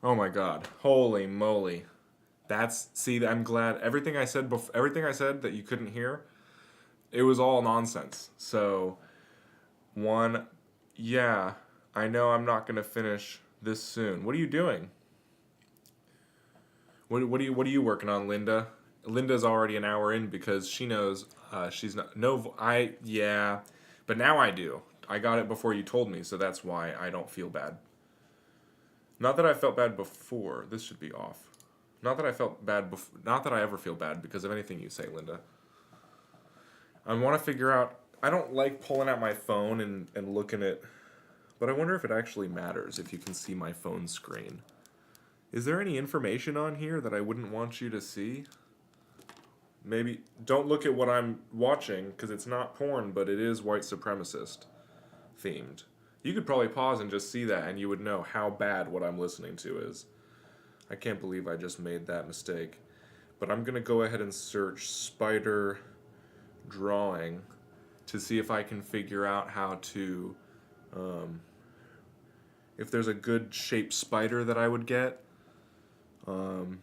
Oh my god. Holy moly. See, I'm glad everything I said that you couldn't hear, it was all nonsense. So, one, yeah, I know I'm not going to finish this soon. What are you doing? What are you working on, Linda? Linda's already an hour in because she knows she's not no I yeah, but now I do. I got it before you told me, so that's why I don't feel bad. Not that I felt bad before. This should be off. Not that I felt bad before. Not that I ever feel bad because of anything you say, Linda. I want to figure out. I don't like pulling out my phone and looking at. But I wonder if it actually matters if you can see my phone screen. Is there any information on here that I wouldn't want you to see? Maybe don't look at what I'm watching because it's not porn, but it is white supremacist themed. You could probably pause and just see that, and you would know how bad what I'm listening to is. I can't believe I just made that mistake. But I'm going to go ahead and search spider drawing to see if I can figure out how to. Um, if there's a good shaped spider that I would get. Um,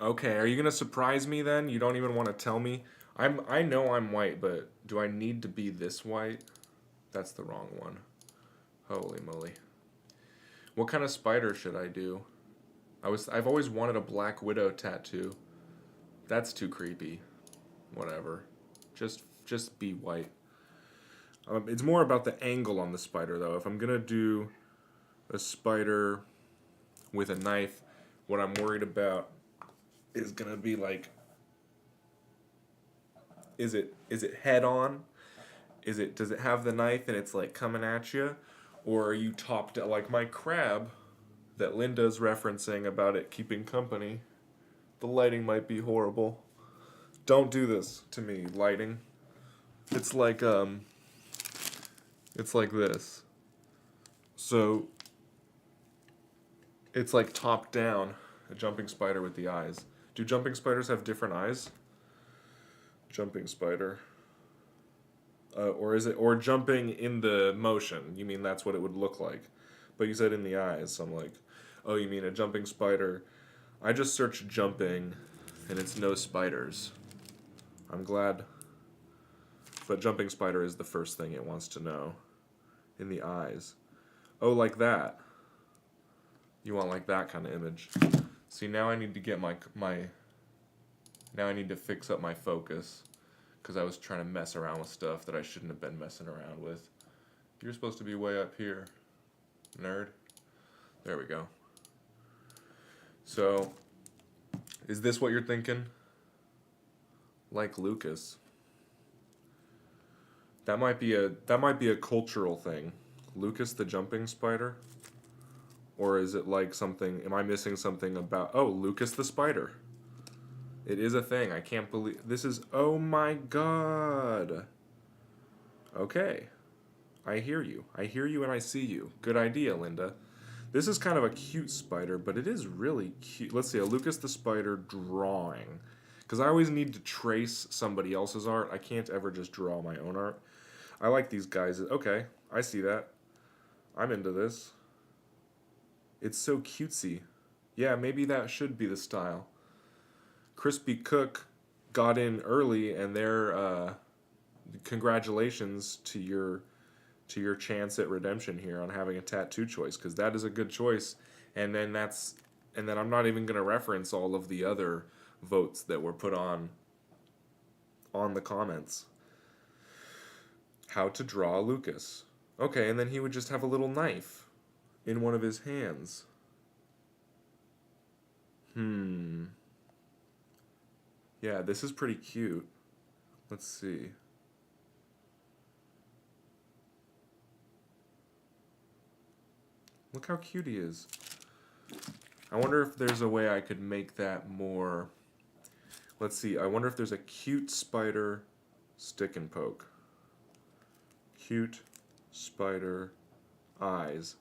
okay, are you going to surprise me then? You don't even want to tell me? I know I'm white, but do I need to be this white? That's the wrong one. Holy moly. What kind of spider should I do? I've always wanted a Black Widow tattoo. That's too creepy. Whatever. Just be white. It's more about the angle on the spider though. If I'm gonna do a spider with a knife, what I'm worried about is gonna be like, is it head on? Does it have the knife and it's like coming at you, or are you topped at like my crab that Linda's referencing about it keeping company? The lighting might be horrible. Don't do this to me, lighting. It's like it's like this. So it's like top down, a jumping spider with the eyes. Do jumping spiders have different eyes? Jumping spider. Or is it or jumping in the motion? You mean that's what it would look like? But you said in the eyes, so I'm like, oh, you mean a jumping spider? I just searched jumping, and it's no spiders. I'm glad. But jumping spider is the first thing it wants to know. In the eyes. Oh, like that. You want like that kind of image. See, now I need to get my. Now I need to fix up my focus, because I was trying to mess around with stuff that I shouldn't have been messing around with. You're supposed to be way up here, nerd. There we go. So, is this what you're thinking? Like Lucas. That might be a cultural thing. Lucas the jumping spider? Or is it like something, am I missing something about, oh, Lucas the spider. It is a thing. I can't believe, this is, oh my god. Okay. I hear you. I hear you and I see you. Good idea, Linda. This is kind of a cute spider, but it is really cute. Let's see, a Lucas the spider drawing. Because I always need to trace somebody else's art. I can't ever just draw my own art. I like these guys. Okay, I see that. I'm into this. It's so cutesy. Yeah, maybe that should be the style. Crispy Cook got in early, and their congratulations to your chance at redemption here on having a tattoo choice, because that is a good choice. And then I'm not even going to reference all of the other votes that were put on the comments. How to draw Lucas. Okay, and then he would just have a little knife in one of his hands. Yeah, this is pretty cute. Let's see. Look how cute he is. I wonder if there's a way I could make that more. Let's see. I wonder if there's a cute spider stick and poke. Cute spider eyes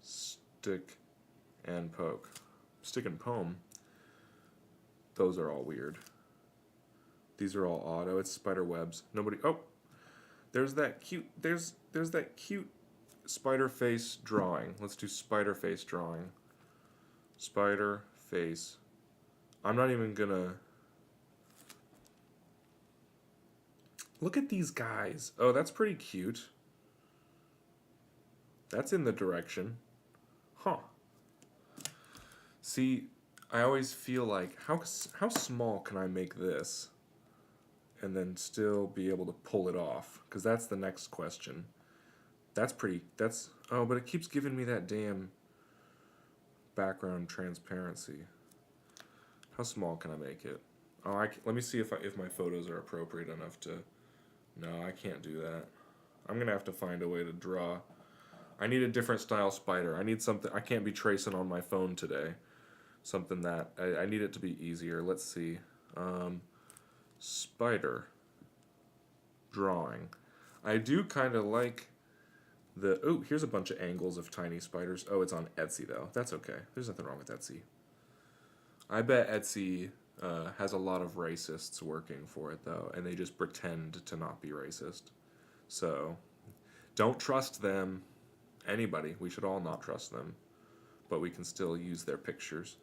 stick and poke. Stick and poem. Those are all weird. These are all auto. It's spider webs. Nobody. Oh, there's that cute. There's that cute spider face drawing. Let's do spider face drawing. Spider face. I'm not even gonna... Look at these guys. Oh, that's pretty cute. That's in the direction. Huh. See, I always feel like, how small can I make this? And then still be able to pull it off? Because that's the next question. Oh, but it keeps giving me that damn background transparency. How small can I make it? Oh, let me see if my photos are appropriate enough to... No, I can't do that. I'm going to have to find a way to draw. I need a different style spider. I need something... I can't be tracing on my phone today. Something that... I need it to be easier. Let's see. Spider. Drawing. I do kind of like the... Oh, here's a bunch of angles of tiny spiders. Oh, it's on Etsy, though. That's okay. There's nothing wrong with Etsy. I bet Etsy has a lot of racists working for it, though, and they just pretend to not be racist. So, don't trust them. Anybody. We should all not trust them. But we can still use their pictures.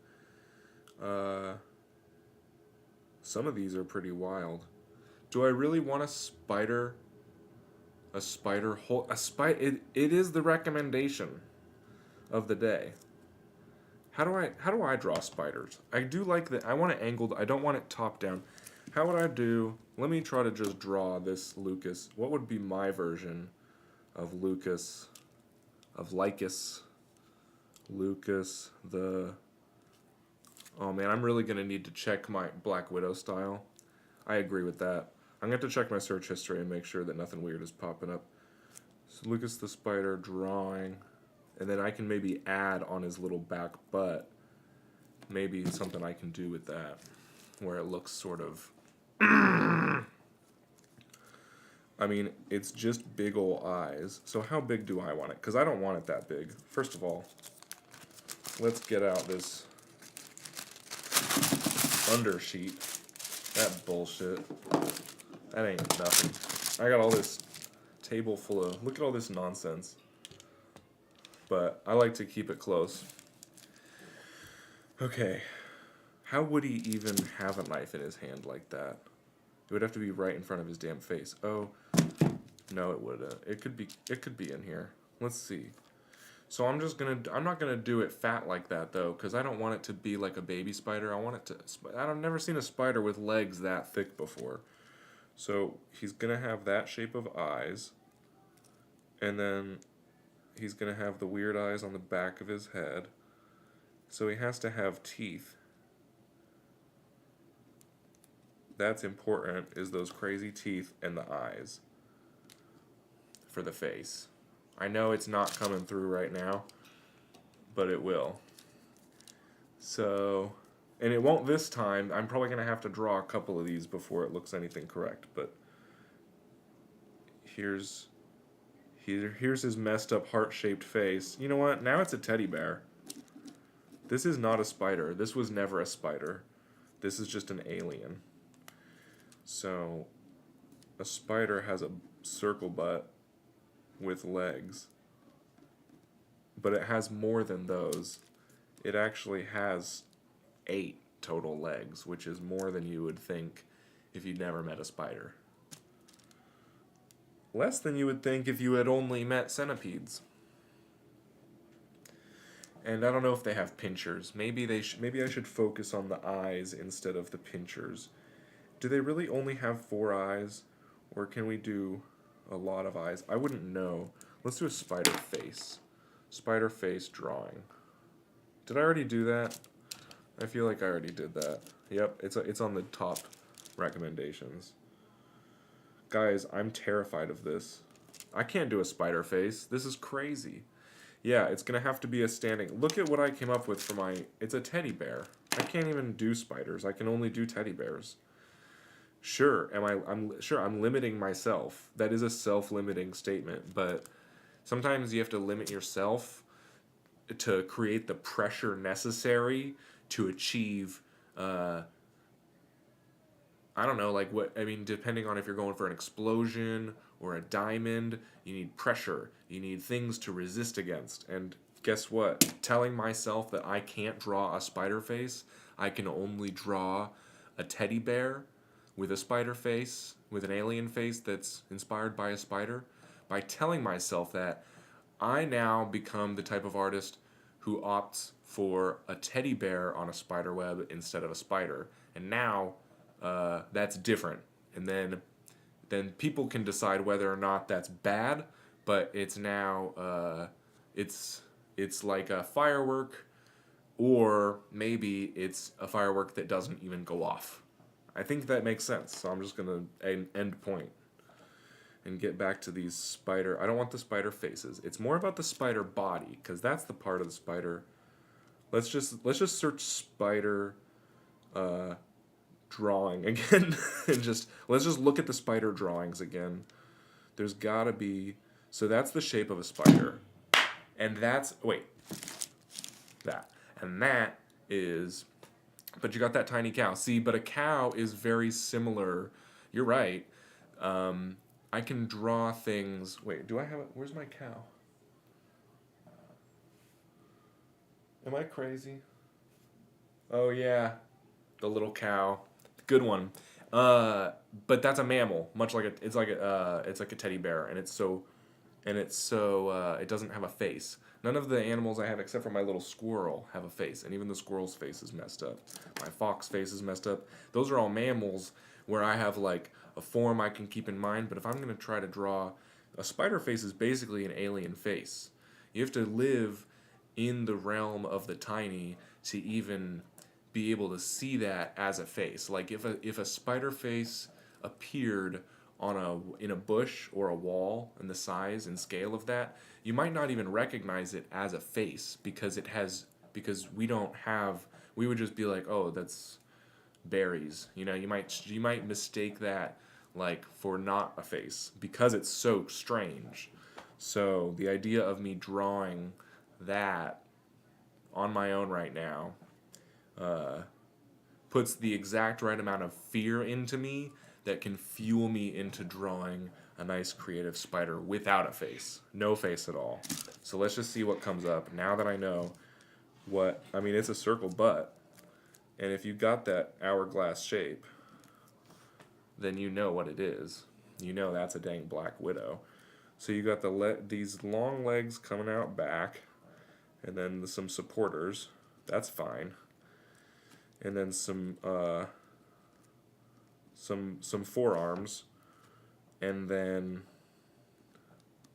Some of these are pretty wild. Do I really want a spider? A spider hole? It is the recommendation of the day. How do I draw spiders? I do like that. I want it angled. I don't want it top down. How would I do? Let me try to just draw this Lucas. What would be my version of Lucas? Of Lycus. Lucas the... Oh man, I'm really going to need to check my Black Widow style. I agree with that. I'm going to have to check my search history and make sure that nothing weird is popping up. So Lucas the Spider drawing. And then I can maybe add on his little back butt. Maybe something I can do with that. Where it looks sort of... I mean, it's just big ol' eyes. So how big do I want it? Because I don't want it that big. First of all, let's get out this undersheet. That bullshit. That ain't nothing. I got all this table full of... Look at all this nonsense. But I like to keep it close. Okay. How would he even have a knife in his hand like that? It would have to be right in front of his damn face. Oh, no, it wouldn't. It could be in here. Let's see. So I'm not gonna do it fat like that though, because I don't want it to be like a baby spider. I want it to. I've never seen a spider with legs that thick before. So he's gonna have that shape of eyes, and then he's gonna have the weird eyes on the back of his head. So he has to have teeth. That's important, is those crazy teeth and the eyes for the face. I know it's not coming through right now, but it will. So, and it won't this time. I'm probably going to have to draw a couple of these before it looks anything correct, but here's his messed up heart-shaped face. You know what? Now it's a teddy bear. This is not a spider. This was never a spider. This is just an alien. So, a spider has a circle butt with legs. But it has more than those. It actually has 8 total legs, which is more than you would think if you'd never met a spider. Less than you would think if you had only met centipedes. And I don't know if they have pinchers. Maybe I should focus on the eyes instead of the pinchers. Do they really only have 4 eyes? Or can we do a lot of eyes? I wouldn't know. Let's do a spider face. Spider face drawing. Did I already do that? I feel like I already did that. Yep, it's on the top recommendations. Guys, I'm terrified of this. I can't do a spider face. This is crazy. Yeah, it's going to have to be a standing... Look at what I came up with for my... It's a teddy bear. I can't even do spiders. I can only do teddy bears. Sure, I'm limiting myself. That is a self-limiting statement, but sometimes you have to limit yourself to create the pressure necessary to achieve, I don't know, like depending on if you're going for an explosion or a diamond. You need pressure. You need things to resist against. And guess what? Telling myself that I can't draw a spider face, I can only draw a teddy bear with a spider face, with an alien face that's inspired by a spider. By telling myself that, I now become the type of artist who opts for a teddy bear on a spider web instead of a spider. And now that's different. And then people can decide whether or not that's bad, but it's now it's like a firework, or maybe it's a firework that doesn't even go off. I think that makes sense. So I'm just gonna end point and get back to these spider. I don't want the spider faces. It's more about the spider body, because that's the part of the spider. Let's just search spider drawing again and let's just look at the spider drawings again. There's gotta be, so that's the shape of a spider, and that's that, and that is, but you got that tiny cow. See, but a cow is very similar. You're right. I can draw things. Wait, do I have it? Where's my cow? Am I crazy? Oh yeah, the little cow. Good one. But that's a mammal, much like it's like a teddy bear, and it's so it doesn't have a face. None of the animals I have, except for my little squirrel, have a face, and even the squirrel's face is messed up. My fox face is messed up. Those are all mammals where I have like a form I can keep in mind. But if I'm gonna try to draw a spider face, is basically an alien face. You have to live in the realm of the tiny to even be able to see that as a face. Like if a spider face appeared in a bush or a wall, and the size and scale of that, you might not even recognize it as a face, because we would just be like, oh, that's berries. You know, you might mistake that like for not a face, because it's so strange. So the idea of me drawing that on my own right now puts the exact right amount of fear into me that can fuel me into drawing a nice creative spider without a face. No face at all. So let's just see what comes up now that I know it's a circle butt. And if you got that hourglass shape, then you know what it is. You know that's a dang black widow. So you got these long legs coming out back, and then some supporters. That's fine. And then some forearms, and then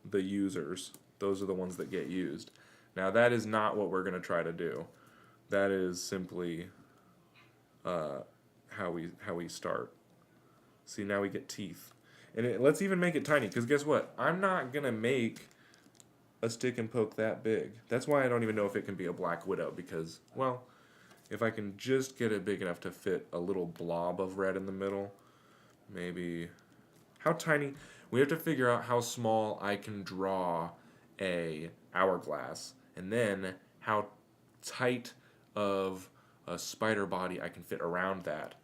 the users. Those are the ones that get used. Now that is not what we're going to try to do. That is simply how we start. See, now we get teeth. And let's even make it tiny, because guess what? I'm not going to make a stick and poke that big. That's why I don't even know if it can be a black widow, because, well, if I can just get it big enough to fit a little blob of red in the middle, maybe. How tiny? We have to figure out how small I can draw a hourglass, and then how tight of a spider body I can fit around that.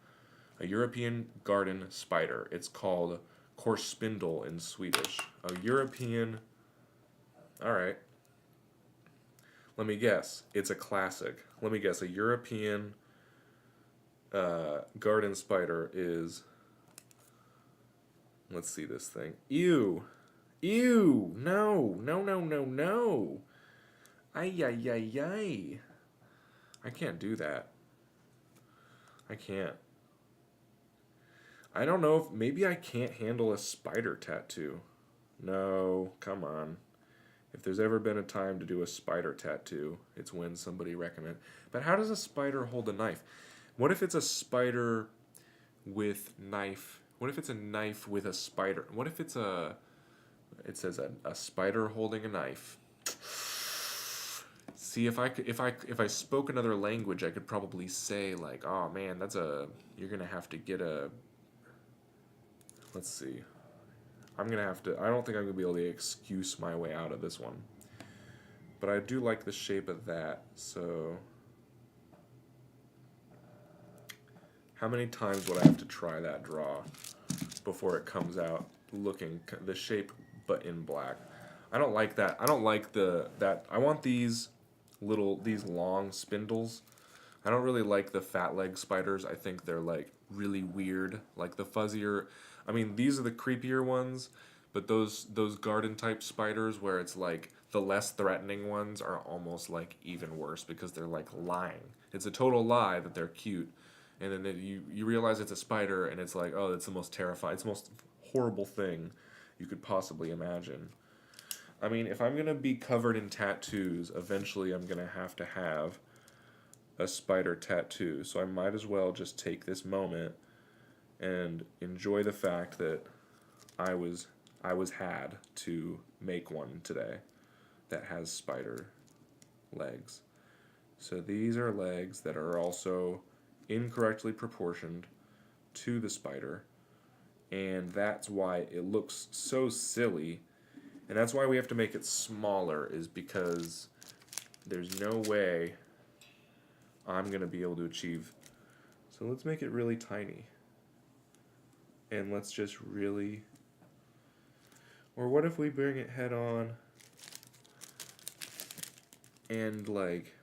A European garden spider. It's called korspindel in Swedish. A European. All right. Let me guess. It's a classic. Let me guess. A European garden spider is. Let's see this thing. Ew. Ew. No. No, no, no, no. Ay, ay, ay, ay. I can't do that. I can't. I don't know if maybe I can't handle a spider tattoo. No, come on. If there's ever been a time to do a spider tattoo, it's when somebody recommend. But how does a spider hold a knife? What if it's a spider with knife? What if it's a knife with a spider? What if it's it says a spider holding a knife? See, if I spoke another language, I could probably say like, oh man, you're gonna have to get a. Let's see. I don't think I'm gonna be able to excuse my way out of this one. But I do like the shape of that, so. How many times would I have to try that draw before it comes out looking, the shape, but in black. I don't like that. I don't like that. I want these these long spindles. I don't really like the fat leg spiders. I think they're like really weird. Like the fuzzier, I mean, these are the creepier ones, but those garden type spiders where it's like the less threatening ones are almost like even worse because they're like lying. It's a total lie that they're cute, and then you realize it's a spider and it's like, oh, it's the most terrifying, it's the most horrible thing you could possibly imagine. I mean, if I'm gonna be covered in tattoos, eventually I'm gonna have a spider tattoo. So I might as well just take this moment and enjoy the fact that I was had to make one today that has spider legs. So these are legs that are also incorrectly proportioned to the spider, and that's why it looks so silly, and that's why we have to make it smaller, is because there's no way I'm going to be able to achieve. So let's make it really tiny. And let's just really, or what if we bring it head on and like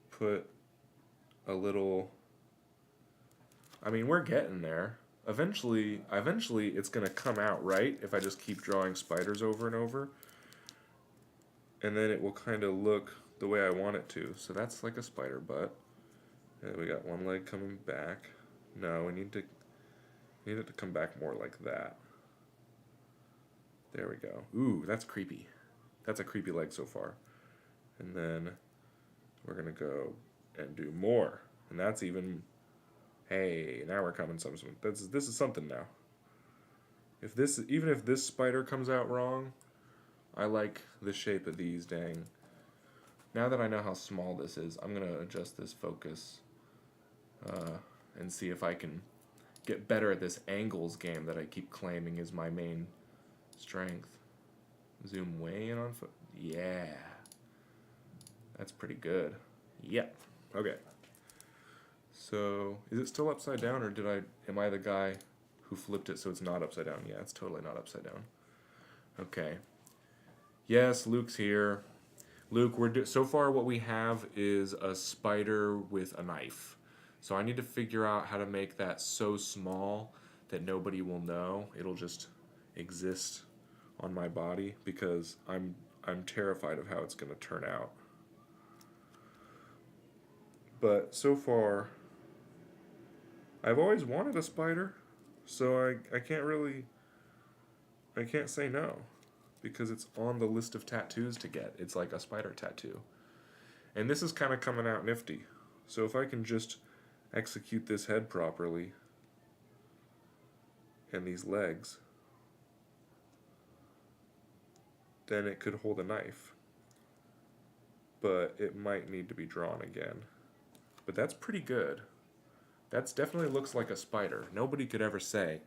put a little, I mean, we're getting there. Eventually it's going to come out, right? If I just keep drawing spiders over and over. And then it will kind of look the way I want it to. So that's like a spider butt. And we got one leg coming back. No, we need it to come back more like that. There we go. Ooh, that's creepy. That's a creepy leg so far. And then we're gonna go and do more. And that's even, hey, now we're coming something. This is something now. Even if this spider comes out wrong, I like the shape of these, dang. Now that I know how small this is, I'm gonna adjust this focus and see if I can get better at this angles game that I keep claiming is my main strength. Zoom way in on yeah. That's pretty good. Yep. Okay. So, is it still upside down, or am I the guy who flipped it so it's not upside down? Yeah, it's totally not upside down. Okay. Yes, Luke's here. Luke, so far what we have is a spider with a knife. So I need to figure out how to make that so small that nobody will know. It'll just exist on my body because I'm terrified of how it's going to turn out. But so far, I've always wanted a spider, so I can't say no because it's on the list of tattoos to get. It's like a spider tattoo. And this is kind of coming out nifty. So if I can just execute this head properly and these legs, then it could hold a knife. But it might need to be drawn again. But that's pretty good. That definitely looks like a spider. Nobody could ever say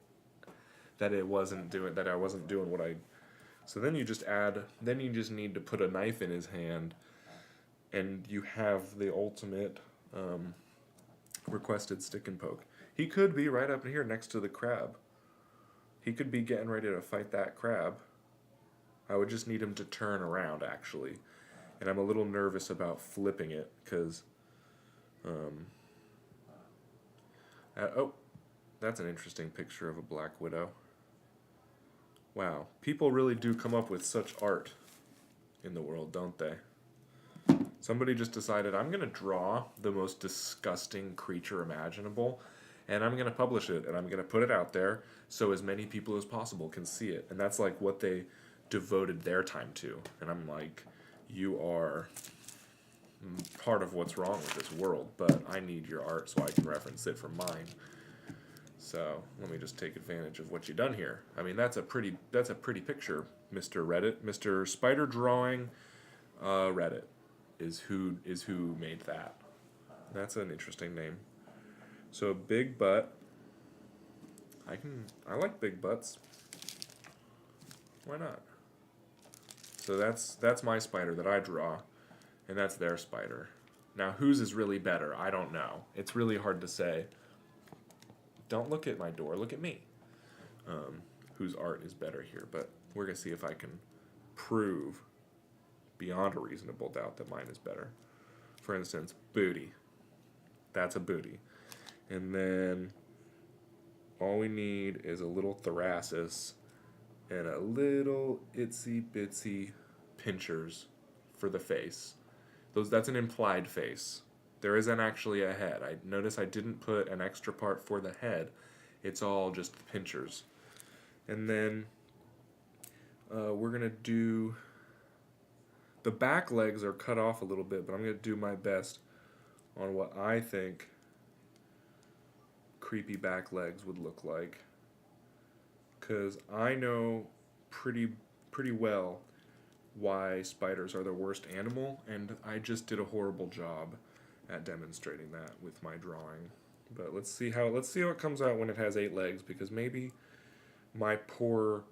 that I wasn't doing what I. So then you just need to put a knife in his hand, and you have the ultimate requested stick and poke. He could be right up here next to the crab. He could be getting ready to fight that crab. I would just need him to turn around, actually. And I'm a little nervous about flipping it, because... oh, that's an interesting picture of a black widow. Wow, people really do come up with such art in the world, don't they? Somebody just decided, I'm going to draw the most disgusting creature imaginable, and I'm going to publish it, and I'm going to put it out there so as many people as possible can see it. And that's like what they devoted their time to. And I'm like, you are part of what's wrong with this world, but I need your art so I can reference it for mine. So let me just take advantage of what you've done here. I mean, that's a pretty picture, Mr. Reddit. Mr. Spider Drawing Reddit is who made that. That's an interesting name. So big butt. I like big butts. Why not? So that's my spider that I draw, and that's their spider. Now whose is really better? I don't know. It's really hard to say. Don't look at my door, look at me. whose art is better here, but we're going to see if I can prove beyond a reasonable doubt that mine is better. For instance, booty. That's a booty. And then all we need is a little thoracis and a little itsy bitsy pinchers for the face. That's an implied face. There isn't actually a head. I notice I didn't put an extra part for the head. It's all just the pinchers. And then we're going to do... The back legs are cut off a little bit, but I'm going to do my best on what I think creepy back legs would look like. Because I know pretty well why spiders are the worst animal, and I just did a horrible job at demonstrating that with my drawing. But let's see how it comes out when it has 8 legs, because maybe my poor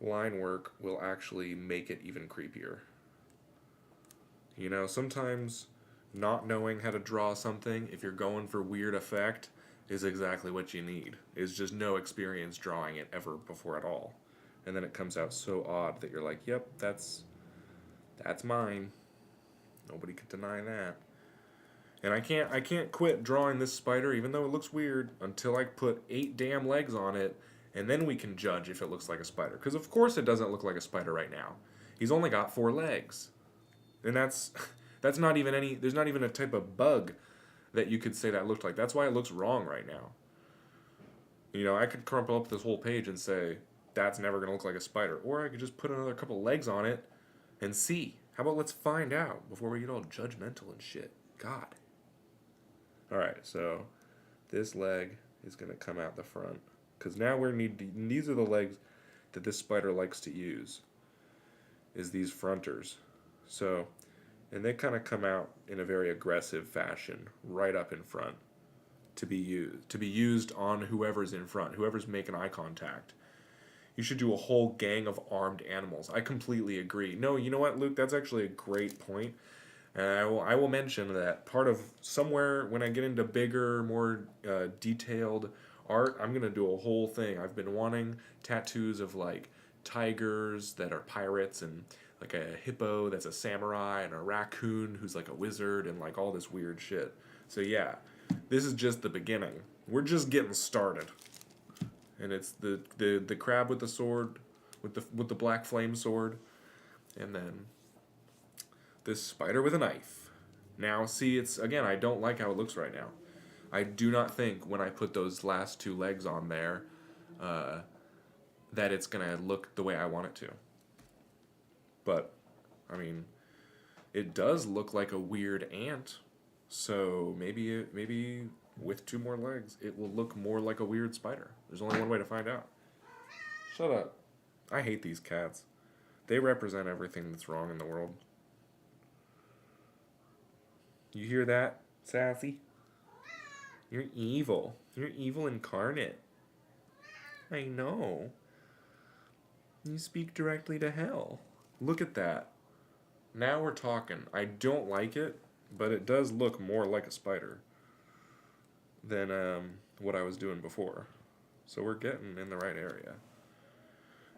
line work will actually make it even creepier. You know, sometimes not knowing how to draw something, if you're going for weird effect, is exactly what you need. Is just no experience drawing it ever before at all. And then it comes out so odd that you're like, yep, that's mine. Nobody could deny that. And I can't quit drawing this spider, even though it looks weird, until I put 8 damn legs on it, and then we can judge if it looks like a spider. Because of course it doesn't look like a spider right now. He's only got 4 legs. And that's not even there's not even a type of bug that you could say that looked like. That's why it looks wrong right now. You know, I could crumple up this whole page and say, that's never going to look like a spider. Or I could just put another couple legs on it and see. How about let's find out before we get all judgmental and shit. God. Alright, so this leg is going to come out the front. Because now these are the legs that this spider likes to use. Is these fronters. So, and they kind of come out in a very aggressive fashion, right up in front, to be used on whoever's in front, whoever's making eye contact. You should do a whole gang of armed animals. I completely agree. No, you know what, Luke? That's actually a great point. And I will mention that part of somewhere when I get into bigger, more detailed art, I'm gonna do a whole thing. I've been wanting tattoos of like tigers that are pirates, and like a hippo that's a samurai, and a raccoon who's like a wizard, and like all this weird shit. So yeah, this is just the beginning. We're just getting started. And it's the crab with the sword, with the black flame sword, and then this spider with a knife. Now see, it's again, I don't like how it looks right now. I do not think when I put those last 2 legs on there that it's gonna look the way I want it to. But, I mean, it does look like a weird ant, so maybe with 2 more legs, it will look more like a weird spider. There's only one way to find out. Shut up. I hate these cats. They represent everything that's wrong in the world. You hear that, Sassy? You're evil. You're evil incarnate. I know. You speak directly to hell. Look at that. Now we're talking. I don't like it, but it does look more like a spider than what I was doing before. So we're getting in the right area.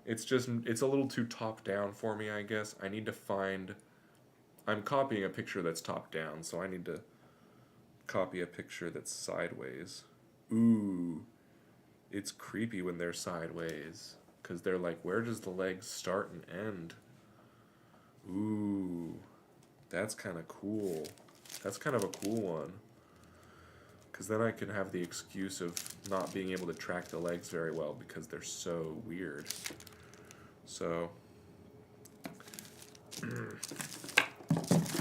It's a little too top down for me, I guess. I need to find... I'm copying a picture that's top down, so I need to copy a picture that's sideways. Ooh. It's creepy when they're sideways, because they're like, where does the legs start and end? Ooh, that's kind of cool. That's kind of a cool one. Because then I can have the excuse of not being able to track the legs very well because they're so weird. So,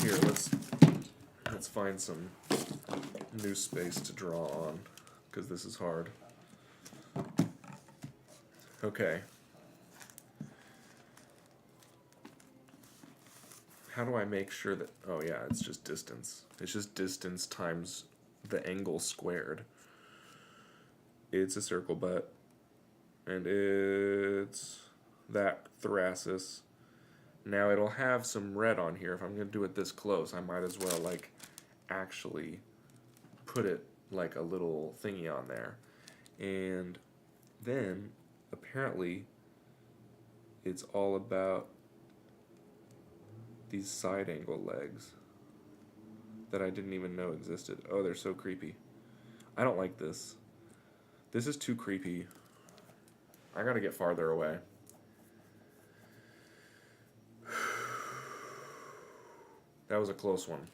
here, let's find some new space to draw on, because this is hard. Okay. How do I make sure that... Oh, yeah, it's just distance. It's just distance times the angle squared. It's a circle butt. And it's that thoracis. Now, it'll have some red on here. If I'm going to do it this close, I might as well, like, actually put it like a little thingy on there. And then apparently it's all about these side angle legs that I didn't even know existed. Oh, they're so creepy. I don't like this. This is too creepy. I gotta get farther away. That was a close one.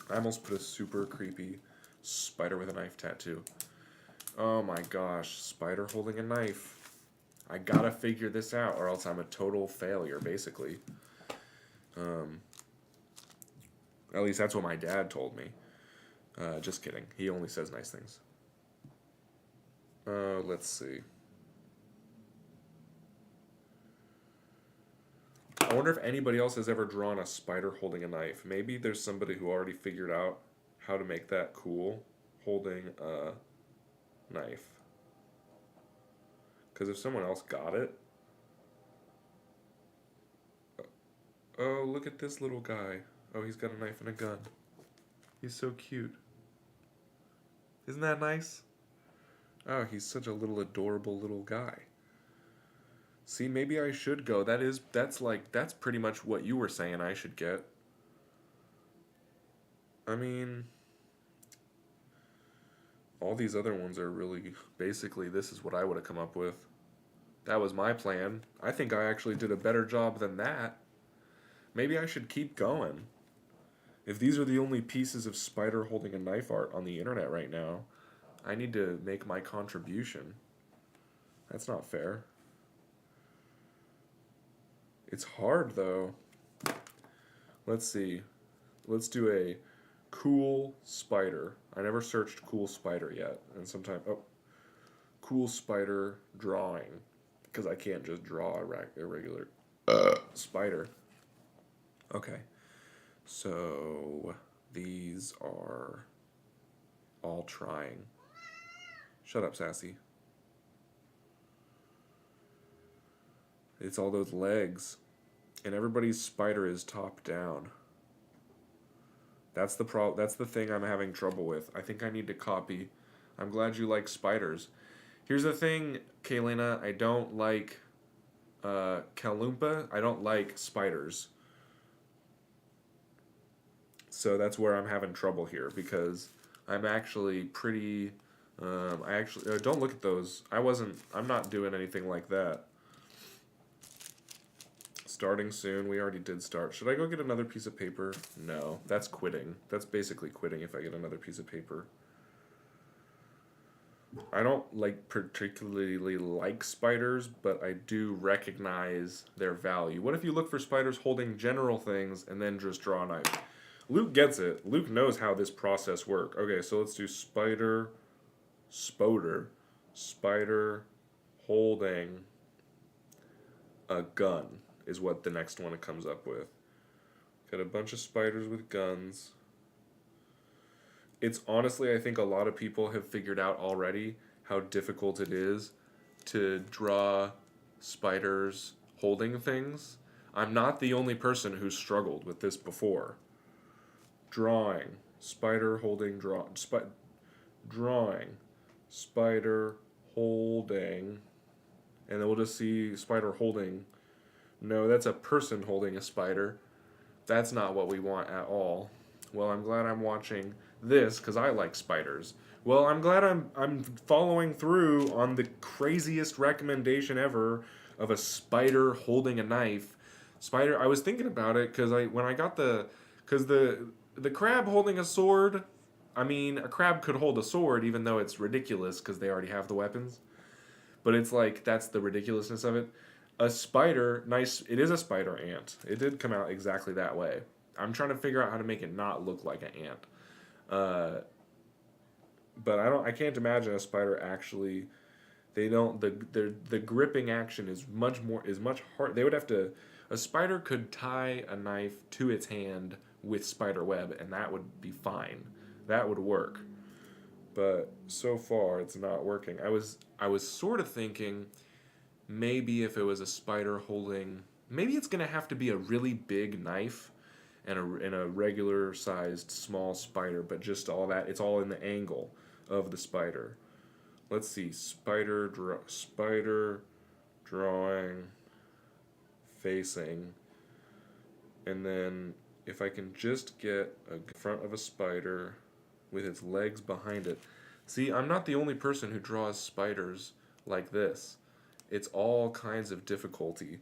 I almost put a super creepy spider with a knife tattoo. Oh my gosh, spider holding a knife. I gotta figure this out or else I'm a total failure, basically. At least that's what my dad told me. Just kidding. He only says nice things. Let's see. I wonder if anybody else has ever drawn a spider holding a knife. Maybe there's somebody who already figured out how to make that cool, holding a knife. Because if someone else got it... Oh, look at this little guy. Oh, he's got a knife and a gun. He's so cute. Isn't that nice? Oh, he's such a little adorable little guy. See, maybe I should go. That's pretty much what you were saying I should get. I mean, all these other ones are really, basically, this is what I would have come up with. That was my plan. I think I actually did a better job than that. Maybe I should keep going. If these are the only pieces of spider holding a knife art on the internet right now, I need to make my contribution. That's not fair. It's hard, though. Let's see. Let's do a cool spider. I never searched cool spider yet. And sometimes... Oh. Cool spider drawing. Because I can't just draw a regular spider. Okay. So... These are... all trying. Shut up, Sassy. It's all those legs. And everybody's spider is top down. That's the that's the thing I'm having trouble with. I think I need to copy. I'm glad you like spiders. Here's the thing, Kaylina. I don't like Kalumpa. I don't like spiders. So that's where I'm having trouble here because I'm actually pretty... don't look at those. I'm not doing anything like that. Starting soon. We already did start. Should I go get another piece of paper? No. That's quitting. That's basically quitting if I get another piece of paper. I don't particularly like spiders, but I do recognize their value. What if you look for spiders holding general things and then just draw a knife? Luke gets it. Luke knows how this process works. Okay, so let's do spider holding a gun is what the next one comes up with. Got a bunch of spiders with guns. It's honestly, I think a lot of people have figured out already how difficult it is to draw spiders holding things. I'm not the only person who's struggled with this before. Drawing, spider holding, drawing, spider holding, and then we'll just see spider holding. No, that's a person holding a spider. That's not what we want at all. Well, I'm glad I'm watching this because I like spiders. Well, I'm glad I'm following through on the craziest recommendation ever of a spider holding a knife. Spider. I was thinking about it because the crab holding a sword. I mean, a crab could hold a sword even though it's ridiculous because they already have the weapons. But it's like that's the ridiculousness of it. A spider, nice. It is a spider ant. It did come out exactly that way. I'm trying to figure out how to make it not look like an ant. But I can't imagine a spider actually. They don't. The gripping action is much hard. They would have to. A spider could tie a knife to its hand with spider web, and that would be fine. That would work. But so far, it's not working. I was sort of thinking. Maybe if it was a spider holding... Maybe it's going to have to be a really big knife and a regular-sized small spider, but just all that. It's all in the angle of the spider. let's see, spider drawing facing, and then if I can just get a front of a spider with its legs behind it. See, I'm not the only person who draws spiders like this. It's all kinds of difficulty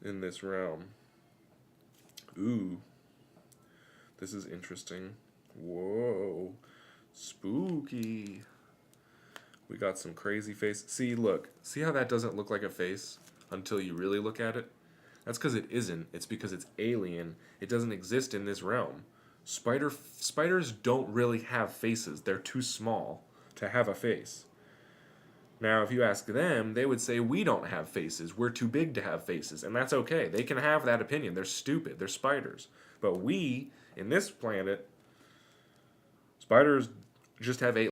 in this realm. Ooh, this is interesting. Whoa, spooky. We got some crazy face. See, look. See how that doesn't look like a face until you really look at it? That's because it isn't. It's because it's alien. It doesn't exist in this realm. Spiders don't really have faces. They're too small to have a face. Now, if you ask them, they would say we don't have faces. We're too big to have faces, and that's okay. They can have that opinion. They're stupid. They're spiders. But we, in this planet, spiders just have 8